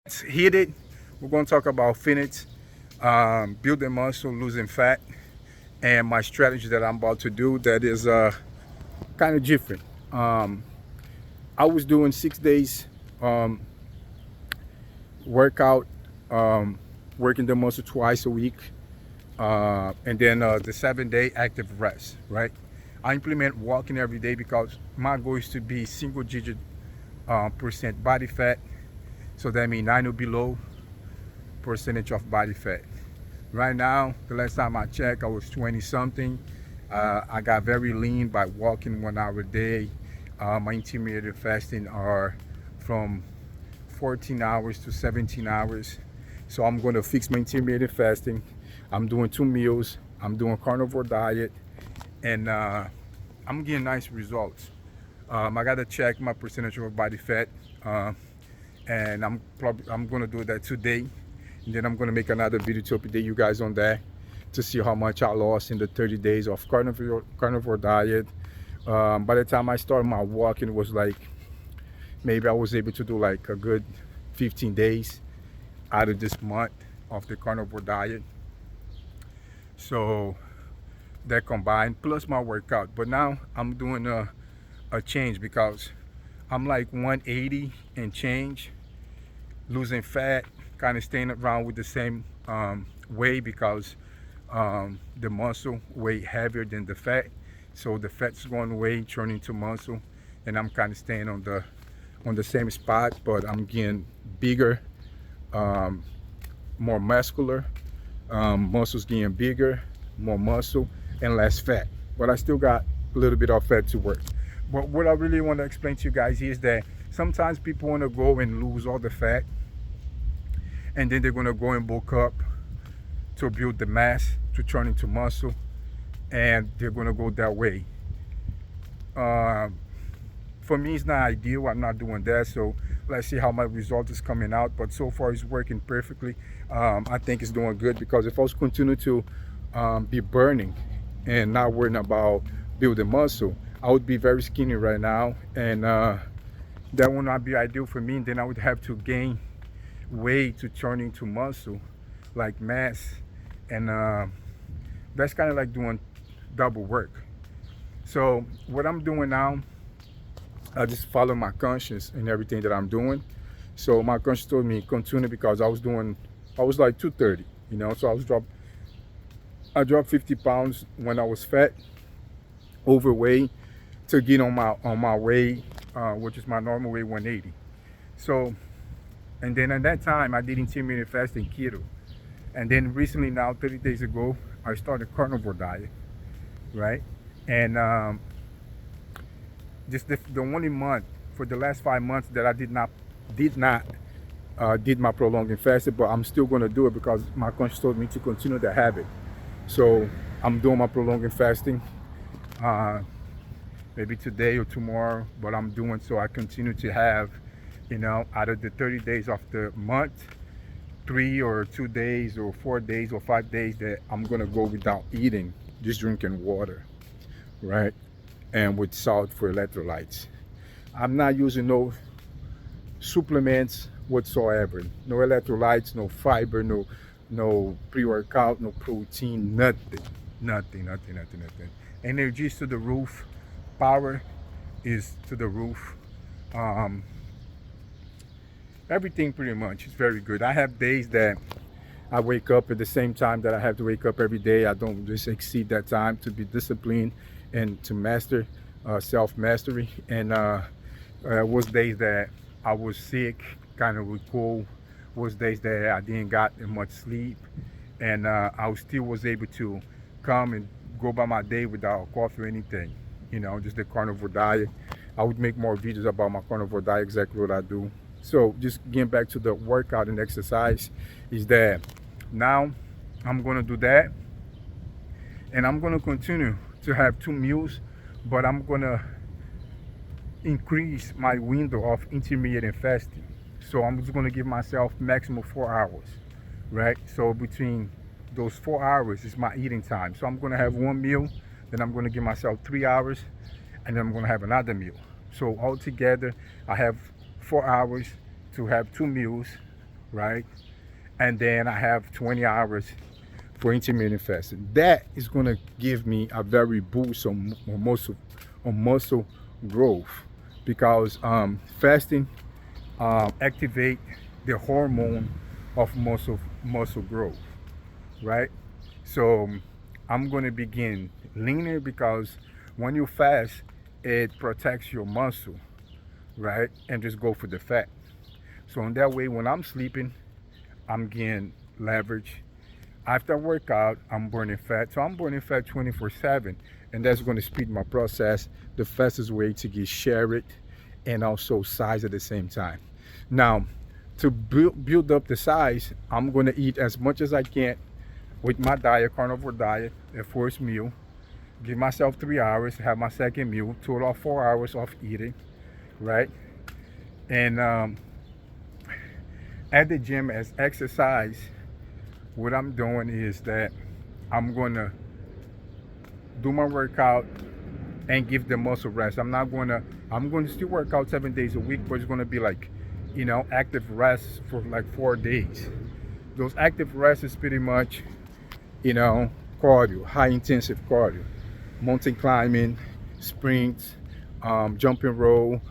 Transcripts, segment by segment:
Let's hit it. We're going to talk about fitness, building muscle, losing fat, and my strategy that I'm about to do that is kind of different. Um, I was doing 6 days um, workout, um, working the muscle twice a week, and then the 7 day active rest, right? I implement walking every day because my goal is to be single digit percent body fat. So that means 9 or below percentage of body fat. Right now, the last time I checked, I was 20 something. I got very lean by walking 1 hour a day. My intermittent fasting are from 14 hours to 17 hours. So I'm going to fix my intermittent fasting. I'm doing 2 meals. I'm doing carnivore diet, and I'm getting nice results. I gotta check my percentage of body fat, uh, and I'm gonna do that today, and then I'm gonna make another video to update you guys on that to see how much I lost in the 30 days of carnivore diet. By the time I started my walking, it was like maybe I was able to do like a good 15 days out of this month of the carnivore diet. So that combined plus my workout. But now I'm doing a change because I'm like 180 and change, losing fat, kind of staying around with the same weight because the muscle weight heavier than the fat. So the fat's going away, turning to muscle, and I'm kind of staying on the same spot, but I'm getting bigger, um, more muscular, muscles getting bigger, more muscle, and less fat. But I still got a little bit of fat to work. But what I really want to explain to you guys is that sometimes people want to go and lose all the fat, and then they're going to go and bulk up to build the mass to turn into muscle, and they're going to go that way. Uh, for me, it's not ideal. I'm not doing that. So let's see how my result is coming out. But so far, it's working perfectly. I think it's doing good because if I was continue to be burning and not worrying about building muscle, I would be very skinny right now, and that would not be ideal for me. And then I would have to gain weight to turn into muscle, like mass, and that's kind of like doing double work. So what I'm doing now, I just follow my conscience in everything that I'm doing. So my conscience told me continue because I was like 230, so I dropped 50 pounds when I was fat, overweight, to get on my weight, which is my normal weight, 180. So, and then at that time I did intermittent fasting keto, and then recently now 30 days ago I started carnivore diet, right? And just the only month for the last 5 months that I did my prolonging fasting, but I'm still going to do it because my conscience told me to continue the habit. So I'm doing my prolonging fasting, uh, maybe today or tomorrow, but I'm doing so I continue to have, out of the 30 days of the month, 3 or 2 days or 4 days or 5 days that I'm gonna go without eating, just drinking water, right? And with salt for electrolytes. I'm not using no supplements whatsoever. No electrolytes, no fiber, no pre-workout, no protein, nothing. Nothing. Energy is to the roof, power is to the roof. Um, Everything pretty much is very good. I have days that I wake up at the same time that I have to wake up every day. I don't just exceed that time to be disciplined and to master self-mastery. And was days that I was sick, kind of with cold. Was days that I didn't got much sleep, and I still was able to come and go by my day without coffee or anything. Just the carnivore diet. I would make more videos about my carnivore diet, exactly what I do. So just getting back to the workout and exercise, is that now I'm gonna do that, and I'm gonna continue to have 2 meals, but I'm gonna increase my window of intermittent fasting. So I'm just gonna give myself maximum 4 hours, right? So between those 4 hours is my eating time. So I'm gonna have one meal, then I'm gonna give myself 3 hours, and then I'm gonna have another meal. So altogether, I have 4 hours to have 2 meals right? And then I have 20 hours for intermittent fasting. That is going to give me a very boost on muscle growth, because fasting activate the hormone of muscle growth, right? So I'm going to begin leaner, because when you fast, it protects your muscle, right? And just go for the fat. So in that way, when I'm sleeping, I'm getting leverage. After I work out, I'm burning fat. So I'm burning fat 24/7, and that's going to speed my process. The fastest way to get share it and also size at the same time. Now, to build up the size, I'm going to eat as much as I can with my diet, carnivore diet, the first meal. Give myself 3 hours, have my second meal, total of 4 hours of eating, right? And at the gym as exercise, what I'm doing is that I'm gonna do my workout and give the muscle rest. I'm gonna still work out 7 days a week, but it's gonna be like, active rest for like 4 days. Those active rests is pretty much, cardio, high intensive cardio, mountain climbing, sprints, jumping rope,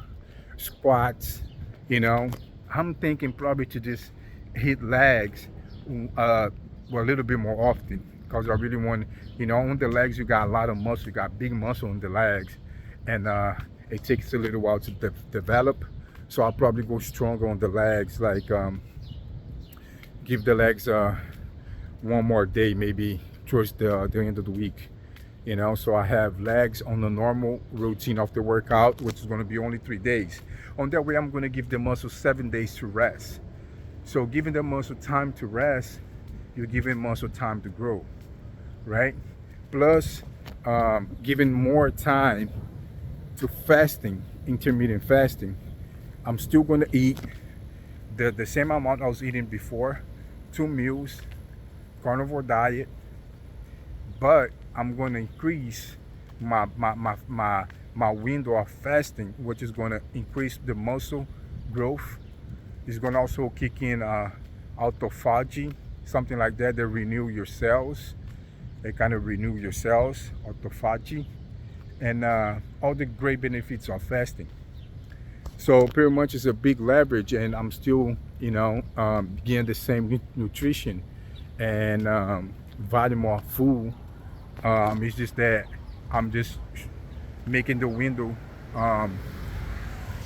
squats. You know, I'm thinking probably to just hit legs well, a little bit more often, because I really want, on the legs you got a lot of muscle, you got big muscle on the legs, and it takes a little while to develop. So I'll probably go stronger on the legs, like give the legs one more day, maybe towards the end of the week. So I have legs on the normal routine of the workout, which is going to be only 3 days. On that way, I'm going to give the muscle 7 days to rest. So giving the muscle time to rest, you're giving muscle time to grow, right? Plus, giving more time to fasting, intermittent fasting. I'm still going to eat the same amount I was eating before, 2 meals, carnivore diet, but I'm going to increase my window of fasting, which is going to increase the muscle growth. It's going to also kick in autophagy, something like that. They renew your cells. They kind of renew your cells, autophagy, and all the great benefits of fasting. So pretty much it's a big leverage, and I'm still, getting the same nutrition and volume of food. It's just that I'm just making the window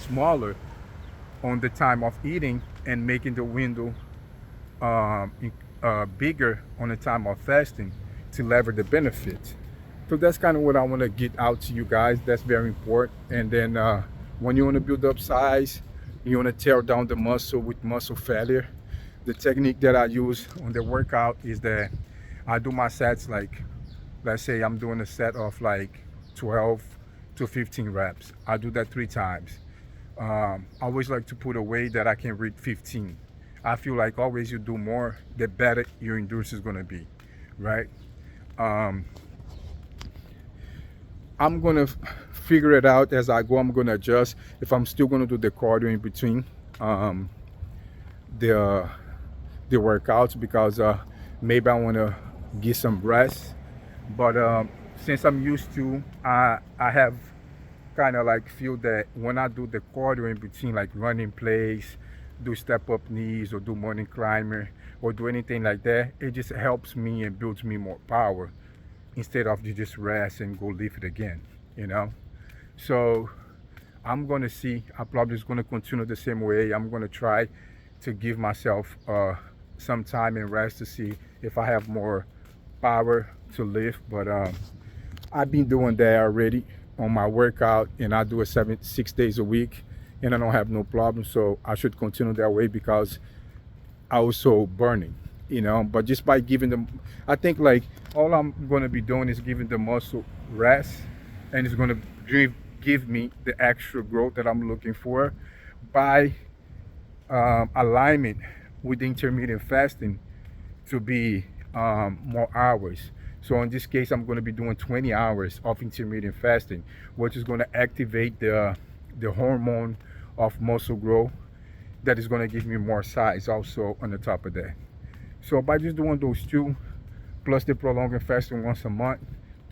smaller on the time of eating, and making the window bigger on the time of fasting to leverage the benefits. So that's kind of what I want to get out to you guys. That's very important. And then when you want to build up size, you want to tear down the muscle with muscle failure. The technique that I use on the workout is that I do my sets like, let's say I'm doing a set of like 12 to 15 reps. I do that 3 times. I always like to put a weight that I can reach 15. I feel like always you do more, the better your endurance is going to be, right? I'm going to figure it out as I go. I'm going to adjust if I'm still going to do the cardio in between the workouts, because maybe I want to get some rest. But since I'm used to, I have kind of like feel that when I do the cardio in between, like running plays, do step up knees, or do morning climber, or do anything like that, it just helps me and builds me more power, instead of you just rest and go lift it again, So I'm going to see, I'm probably just going to continue the same way. I'm going to try to give myself some time and rest to see if I have more power to lift. But I've been doing that already on my workout, and I do it 6 days a week, and I don't have no problem. So I should continue that way, because I also burning, but just by giving them, I think like all I'm going to be doing is giving the muscle rest, and it's going to give me the extra growth that I'm looking for by alignment with the intermittent fasting to be more hours. So in this case, I'm going to be doing 20 hours of intermittent fasting, which is going to activate the hormone of muscle growth, that is going to give me more size also on the top of that. So by just doing those two, plus the prolonging fasting once a month,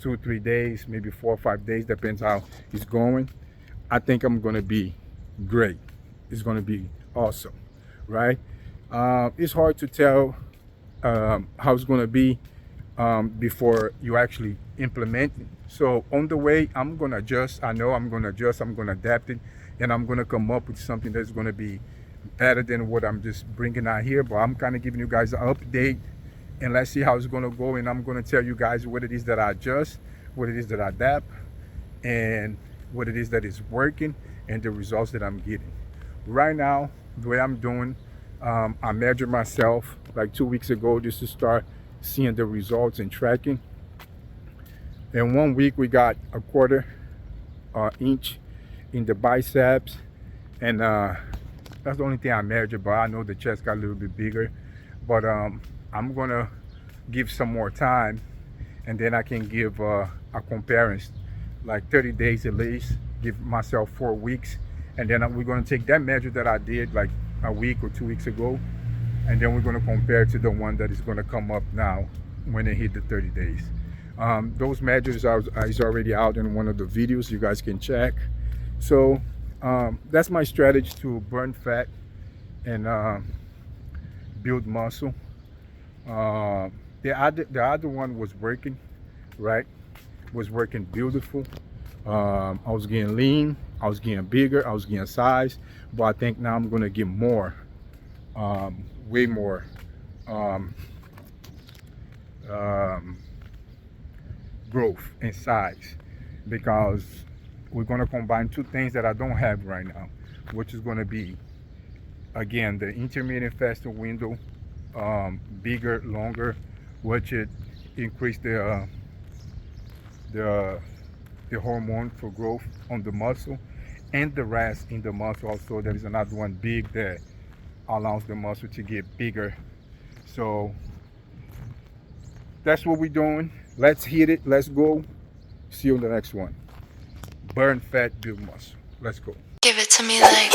2 or 3 days, maybe 4 or 5 days, depends how it's going, I think I'm going to be great. It's going to be awesome, right? It's hard to tell how it's going to be before you actually implement it. So on the way, I'm going to adjust. I know I'm going to adjust. I'm going to adapt it, and I'm going to come up with something that's going to be better than what I'm just bringing out here. But I'm kind of giving you guys an update, and let's see how it's going to go. And I'm going to tell you guys what it is that I adjust, what it is that I adapt, and what it is that is working, and the results that I'm getting. Right now, the way I'm doing, I measured myself like 2 weeks ago just to start seeing the results and tracking. In 1 week, we got a quarter inch in the biceps, and that's the only thing I measured, but I know the chest got a little bit bigger. But I'm gonna give some more time, and then I can give a comparison, like 30 days at least, give myself 4 weeks, and then we're gonna take that measure that I did like a week or 2 weeks ago, and then we're gonna compare to the one that is gonna come up now when it hit the 30 days. Those measures is already out in one of the videos you guys can check. So that's my strategy to burn fat and build muscle. The other one was working, right? Was working beautiful. I was getting lean, I was getting bigger, I was getting size, but I think now I'm gonna get more, way more growth and size, because we're going to combine two things that I don't have right now, which is going to be, again, the intermittent fasting window, bigger, longer, which it increase the hormone for growth on the muscle, and the rest in the muscle also. There is another one big that allows the muscle to get bigger. So that's what we're doing. Let's hit it. Let's go. See you in the next one. Burn fat, build muscle. Let's go. Give it to me like